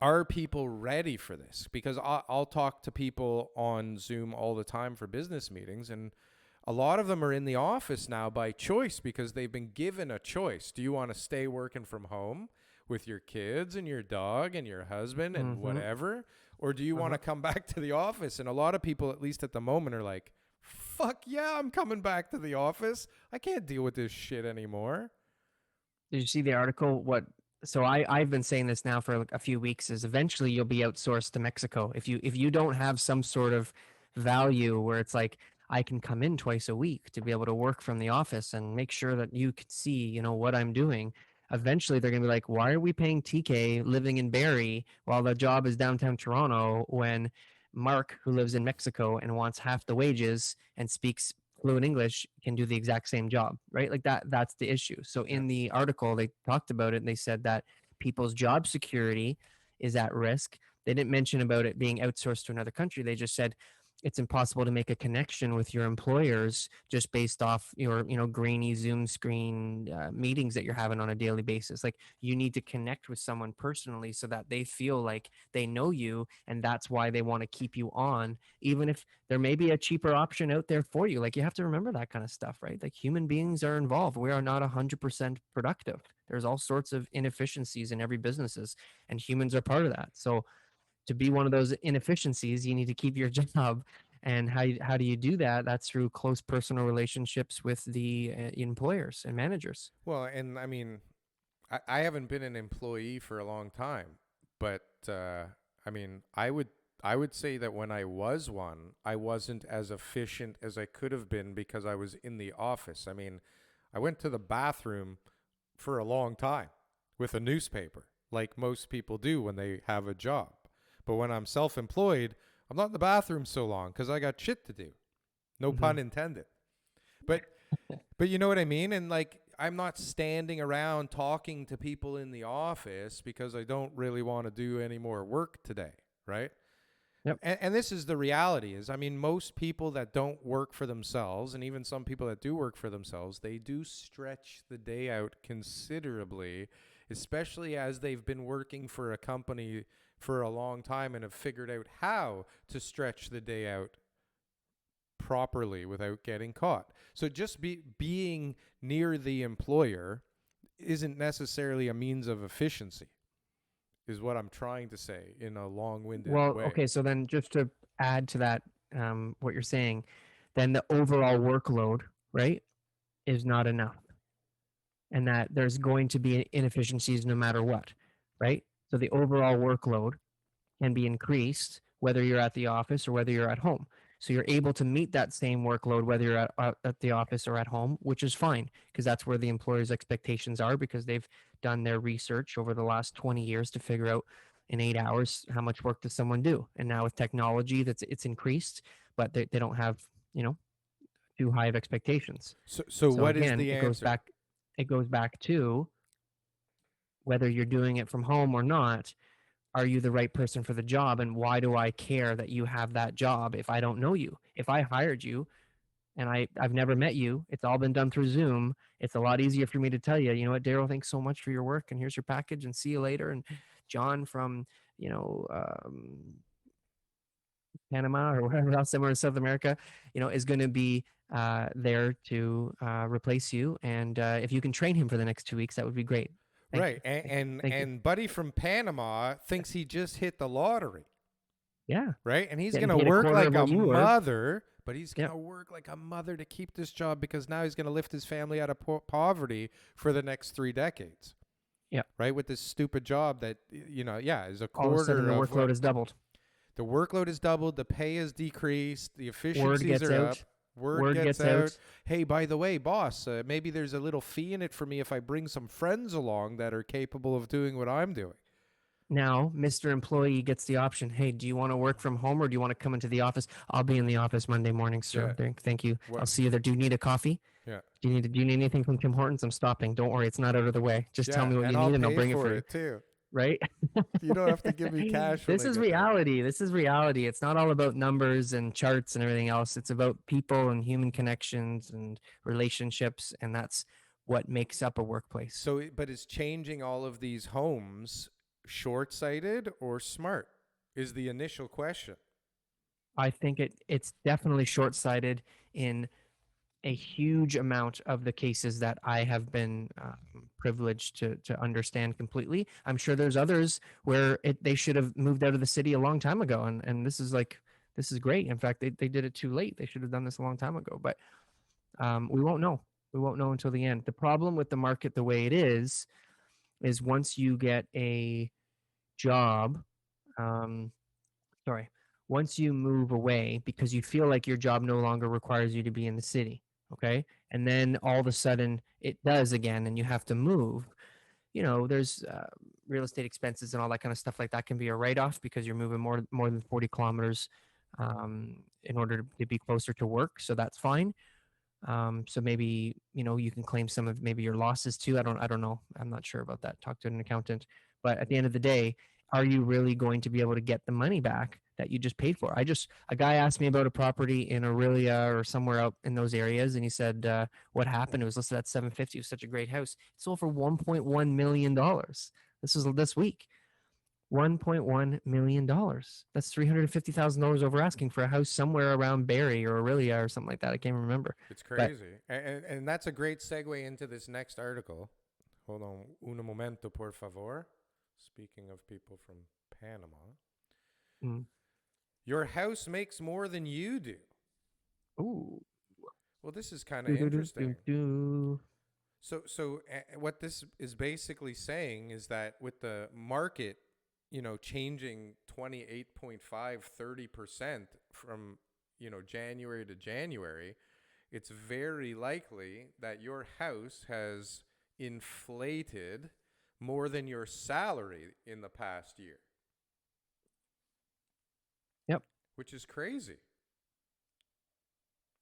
are people ready for this? Because I'll talk to people on Zoom all the time for business meetings, and a lot of them are in the office now by choice because they've been given a choice. Do you want to stay working from home with your kids and your dog and your husband and Mm-hmm. whatever? Or do you want Uh-huh. to come back to the office? And a lot of people, at least at the moment, are like, fuck yeah, I'm coming back to the office. I can't deal with this shit anymore. Did you see the article? So I've been saying this now for like a few weeks is eventually you'll be outsourced to Mexico if you don't have some sort of value where it's like I can come in twice a week to be able to work from the office and make sure that you can see, what I'm doing. Eventually they're gonna be like, why are we paying TK living in Barrie while the job is downtown Toronto when Mark, who lives in Mexico and wants half the wages and speaks fluent English can do the exact same job, right? Like that's the issue. So Yeah. in the article they talked about it and they said that people's job security is at risk. They didn't mention about it being outsourced to another country. They just said it's impossible to make a connection with your employers just based off your grainy Zoom screen meetings that you're having on a daily basis. Like you need to connect with someone personally so that they feel like they know you, and that's why they want to keep you on, even if there may be a cheaper option out there for you. Like you have to remember that kind of stuff, right? Like human beings are involved. We are not 100% productive. There's all sorts of inefficiencies in every businesses, and humans are part of that. So to be one of those inefficiencies, you need to keep your job. And how do you do that? That's through close personal relationships with the employers and managers. Well, and I mean, I haven't been an employee for a long time, but I mean, I would say that when I was one, I wasn't as efficient as I could have been because I was in the office. I mean, I went to the bathroom for a long time with a newspaper, like most people do when they have a job. But when I'm self-employed, I'm not in the bathroom so long because I got shit to do. No Mm-hmm. pun intended. But but you know what I mean? And like I'm not standing around talking to people in the office because I don't really want to do any more work today, right? Yep. And this is the reality is, I mean, most people that don't work for themselves, and even some people that do work for themselves, they do stretch the day out considerably, especially as they've been working for a company for a long time and have figured out how to stretch the day out properly without getting caught. So just being near the employer isn't necessarily a means of efficiency, is what I'm trying to say in a long-winded Well, way. okay. So then, just to add to that, what you're saying, then the overall workload, right, is not enough, and that there's going to be inefficiencies no matter what, right? So the overall workload can be increased whether you're at the office or whether you're at home. So you're able to meet that same workload whether you're at the office or at home, which is fine because that's where the employer's expectations are, because they've done their research over the last 20 years to figure out in 8 hours how much work does someone do. And now with technology, it's increased, but they don't have, you know, too high of expectations. So So what is again, the answer? it goes back to whether you're doing it from home or not, are you the right person for the job, and why do I care that you have that job if I don't know you? If I hired you and I've never met you, it's all been done through Zoom, it's a lot easier for me to tell you, you know what, Darryl, thanks so much for your work and here's your package and see you later. And John from, you know, Panama or wherever else, somewhere in South America, is going to be there to replace you. And if you can train him for the next 2 weeks, that would be great. Thank Right. you. Thank you. Thank you. And Buddy from Panama thinks he just hit the lottery, Yeah. right? And he's Getting going to paid a work quarter of like a what you were. mother, but he's going Yep. to work like a mother to keep this job because now he's going to lift his family out of poverty for the next 3 decades. Yep. Right? With this stupid job that, you know, yeah, is a All of a sudden quarter the of workload what is doubled. the workload is doubled, the pay is decreased, the Word efficiencies gets are up. out. Word Word gets gets out. out. Hey, by the way, boss, maybe there's a little fee in it for me if I bring some friends along that are capable of doing what I'm doing. Now, Mr. Employee gets the option. Hey, do you want to work from home or do you want to come into the office? I'll be in the office Monday morning, Yeah. sir. Thank you. What? I'll see you there. Do you need a coffee? Yeah. Do you need anything from Tim Hortons? I'm stopping. Don't worry, it's not out of the way. Just tell Yeah, me what and you I'll need and I'll pay bring it for for you. it too. Right? You don't have to give me cash when This I is get there. reality. This is reality. It's not all about numbers and charts and everything else. It's about people and human connections and relationships. And that's what makes up a workplace. So, but is changing all of these homes short-sighted or smart? Is the initial question. I think it's definitely short sighted in a huge amount of the cases that I have been privileged to understand completely. I'm sure there's others where they should have moved out of the city a long time ago, and this is great. In fact, they did it too late. They should have done this a long time ago, but we won't know. We won't know until the end. The problem with the market the way it is once you get a job, um, sorry, once you move away because you feel like your job no longer requires you to be in the city, okay, and then all of a sudden it does again and you have to move, there's real estate expenses and all that kind of stuff like that can be a write-off because you're moving more than 40 kilometers in order to be closer to work, so that's fine. So maybe, you can claim some of maybe your losses too. I don't know. I'm not sure about that. Talk to an accountant. But at the end of the day, are you really going to be able to get the money back that you just paid for? A guy asked me about a property in Aurelia or somewhere out in those areas, and he said, what happened? It was listed at 750. It was such a great house. It sold for $1.1 million. This was this week. $1.1 million. That's $350,000 over asking for a house somewhere around Barrie or Aurelia or something like that. I can't remember. It's But crazy. And that's a great segue into this next article. Hold on. Un momento, por favor. Speaking of people from Panama. mm, Your house makes more than you do. ooh, Well, this is kind of do do do interesting. do do. So what this is basically saying is that with the market, changing 28.5, 30% from, January to January, it's very likely that your house has inflated more than your salary in the past year, Yep. which is crazy,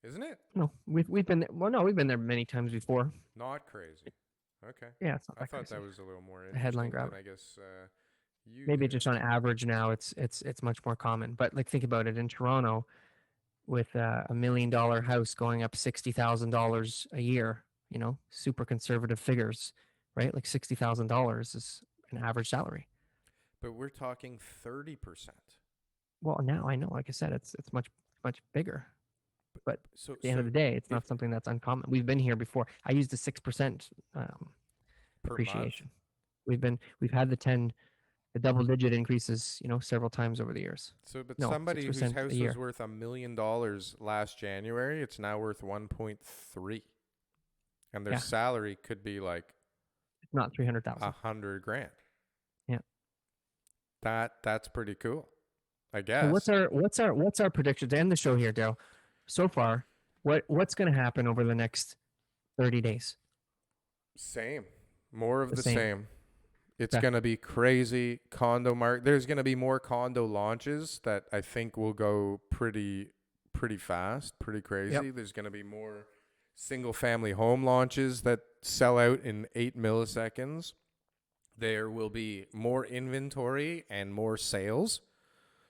isn't it? No, we've been there. Well, no, we've been there many times before. Not crazy. Okay. Yeah, it's not I that thought that crazy. was a little more A headline interesting than grabber. I guess you Maybe did. just on average now, it's much more common. But like, think about it in Toronto with $1 million house going up $60,000 a year. Super conservative figures, right? Like $60,000 is an average salary. But we're talking 30%. Well, now I know, like I said, it's much bigger. But So at the end of the day, it's if not something that's uncommon. We've been here before. I used the 6% per month. appreciation. We've had the double digit increases, several times over the years. So but No, six somebody whose percent a house was year. worth $1 million last January, it's now worth 1.3. And their Yeah, salary could be like it's not 300,000. 100 grand. Yeah. That's pretty cool, I So guess. what's our prediction to end the show here, Dale? So far, what's going to happen over the next 30 days? Same. More of The the same. same. It's Okay. going to be crazy condo market. There's going to be more condo launches that I think will go pretty fast, pretty Yep. crazy. There's going to be more single family home launches that sell out in 8 milliseconds. There will be more inventory and more sales.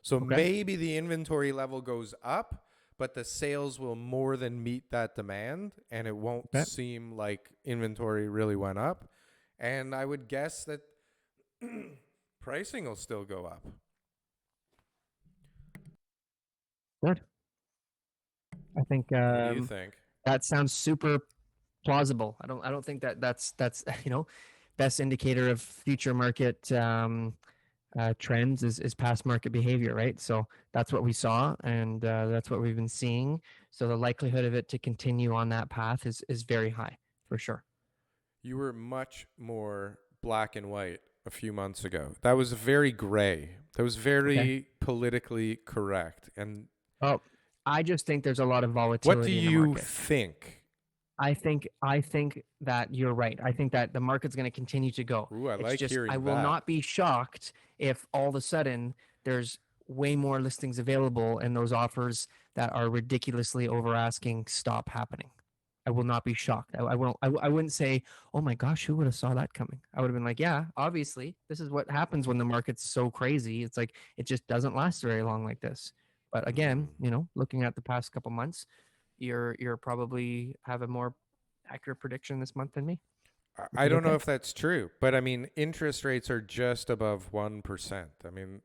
So Okay. maybe the inventory level goes up, but the sales will more than meet that demand, and it won't Okay. seem like inventory really went up. And I would guess that pricing will still go up. Good. I think What do you think? that sounds super plausible. I don't think that's best indicator of future market trends is past market behavior, right? So that's what we saw, and that's what we've been seeing. So the likelihood of it to continue on that path is very high for sure. You were much more black and white a few months ago. That was very gray. That was Okay. very politically correct. And Oh, I just think there's a lot of what do volatility in the you market. think? I think that you're right. I think that the market's going to continue to go. Ooh, I It's like just I hearing will that. not be shocked if all of a sudden there's way more listings available and those offers that are ridiculously over asking stop happening. I will not be shocked. I won't. I wouldn't say, "Oh my gosh, who would have saw that coming?" I would have been like, "Yeah, obviously, this is what happens when the market's so crazy. It's like it just doesn't last very long like this." But again, Mm. looking at the past couple months, you're probably have a more accurate prediction this month than me, which I is don't know okay. if that's true, but I mean, interest rates are just above 1%. I mean,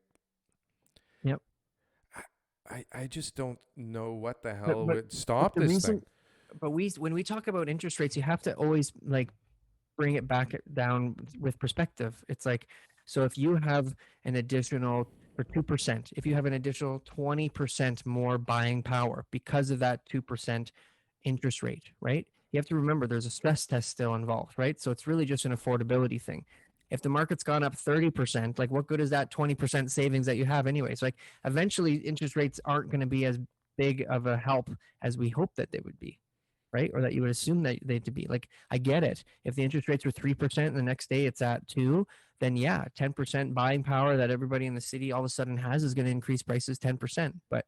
Yep. I just don't know what the But hell but would but stop the this thing. reason, but we when we talk about interest rates, you have to always like bring it back down with perspective. It's like, so if you have an additional for 2%, if you have an additional 20% more buying power because of that 2% interest rate, right? You have to remember there's a stress test still involved, right? So it's really just an affordability thing. If the market's gone up 30%, like what good is that 20% savings that you have anyways? Like eventually interest rates aren't going to be as big of a help as we hope that they would be, right? Or that you would assume that they to be. Like, I get it. If the interest rates were 3% and the next day it's at 2, then yeah, 10% buying power that everybody in the city all of a sudden has is going to increase prices 10%. But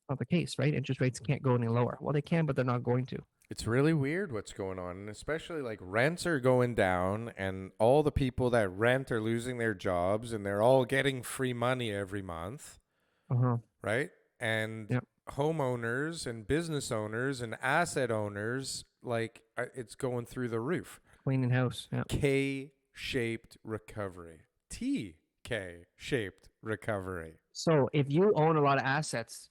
not the case, right? Interest rates can't go any lower. Well, they can, but they're not going to. It's really weird what's going on, and especially like rents are going down, and all the people that rent are losing their jobs, and they're all getting free money every month, Uh-huh. right? And Yep. homeowners and business owners and asset owners, like it's going through the roof. Cleaning house. Yeah. K-shaped recovery. T-K-shaped recovery. So if you own a lot of assets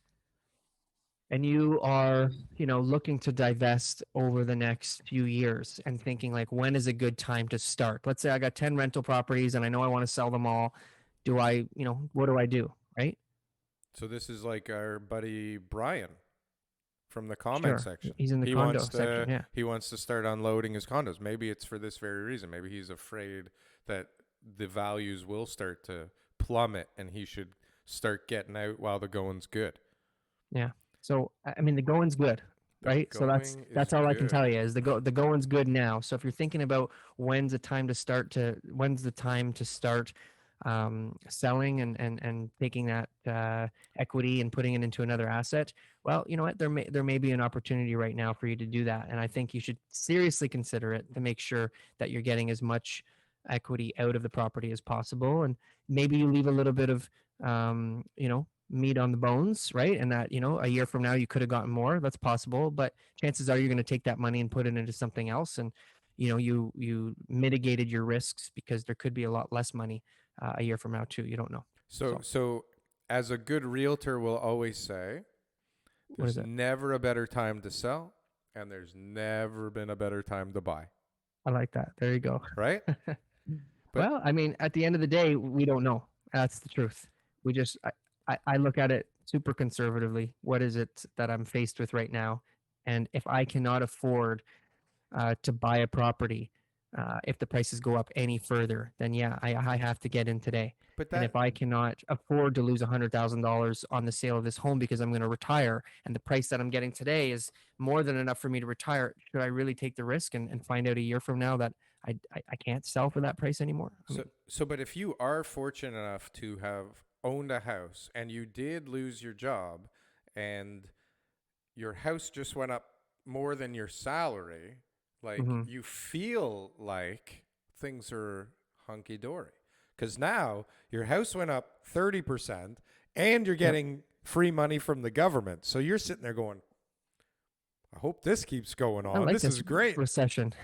and you are, looking to divest over the next few years and thinking like, when is a good time to start? Let's say I got 10 rental properties and I know I want to sell them all. What do I do? Right? So this is like our buddy Brian from the comment Sure. section. He's in the condo section. Yeah. He wants to start unloading his condos. Maybe it's for this very reason. Maybe he's afraid that the values will start to plummet and he should start getting out while the going's good. Yeah. So I mean, the going's good, right? So that's all I can tell you is the going's good now. So if you're thinking about when's the time to start selling and taking that equity and putting it into another asset, well, you know what? There may be an opportunity right now for you to do that, and I think you should seriously consider it to make sure that you're getting as much equity out of the property as possible, and maybe you leave a little bit of meat on the bones, right? And that, a year from now you could have gotten more. That's possible, but chances are you're going to take that money and put it into something else, and you mitigated your risks because there could be a lot less money a year from now too. You don't know. So as a good realtor will always say, there's never a better time to sell, and there's never been a better time to buy. I like that. There you go. Right? Well, I mean, at the end of the day, we don't know. That's the truth. We just, I look at it super conservatively. What is it that I'm faced with right now? And if I cannot afford to buy a property, if the prices go up any further, then yeah, I have to get in today. And if I cannot afford to lose $100,000 on the sale of this home because I'm going to retire, and the price that I'm getting today is more than enough for me to retire, should I really take the risk and find out a year from now that I can't sell for that price anymore? But if you are fortunate enough to have owned a house and you did lose your job and your house just went up more than your salary, like you feel like things are hunky dory because now your house went up 30% and you're getting free money from the government. So you're sitting there going, I hope this keeps going on. This is great. Recession.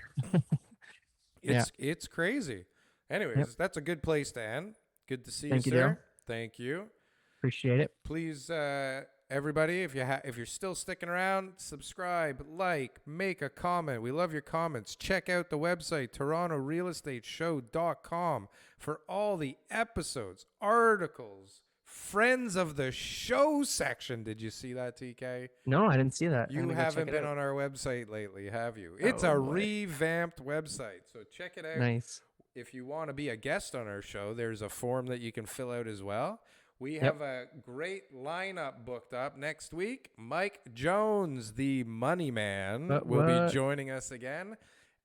It's crazy. Anyways, that's a good place to end. Good to see you, sir. Thank you. Appreciate it. Please, everybody, if you're still sticking around, subscribe, like, make a comment. We love your comments. Check out the website, TorontoRealEstateShow.com, for all the episodes, articles, friends of the show section. Did you see that, TK? No, I didn't see that. You haven't been on our website lately, have you? It's a revamped website, so check it out. Nice. If you want to be a guest on our show, there's a form that you can fill out as well. We have a great lineup booked up next week. Mike Jones, the money man, will be joining us again.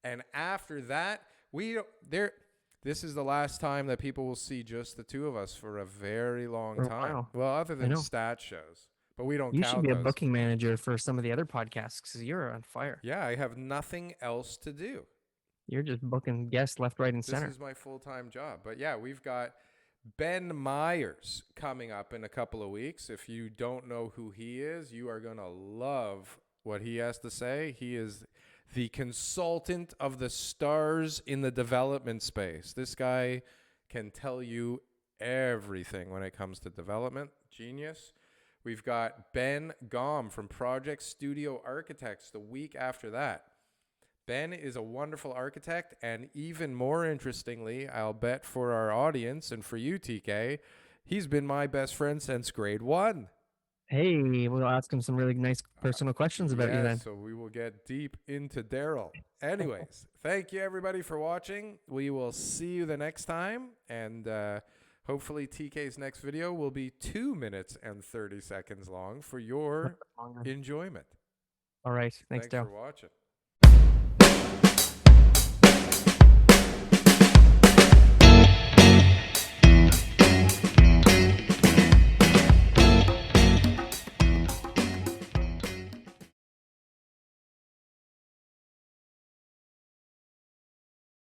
And after that, this is the last time that people will see just the two of us for a very long time. Wow. Well, other than stat shows. But we don't count those. You should be a booking manager for some of the other podcasts because you're on fire. Yeah, I have nothing else to do. You're just booking guests left, right, and center. This is my full-time job. But yeah, we've got Ben Myers coming up in a couple of weeks. If you don't know who he is, you are going to love what he has to say. He is the consultant of the stars in the development space. This guy can tell you everything when it comes to development. Genius. We've got Ben Gom from Project Studio Architects the week after that. Ben is a wonderful architect, and even more interestingly, I'll bet for our audience and for you, TK, he's been my best friend since grade 1. Hey, we'll ask him some really nice personal questions about you then. So we will get deep into Darryl. Anyways, thank you everybody for watching. We will see you the next time, and hopefully TK's next video will be 2 minutes and 30 seconds long for your enjoyment. All right. Thanks, Darryl. for watching.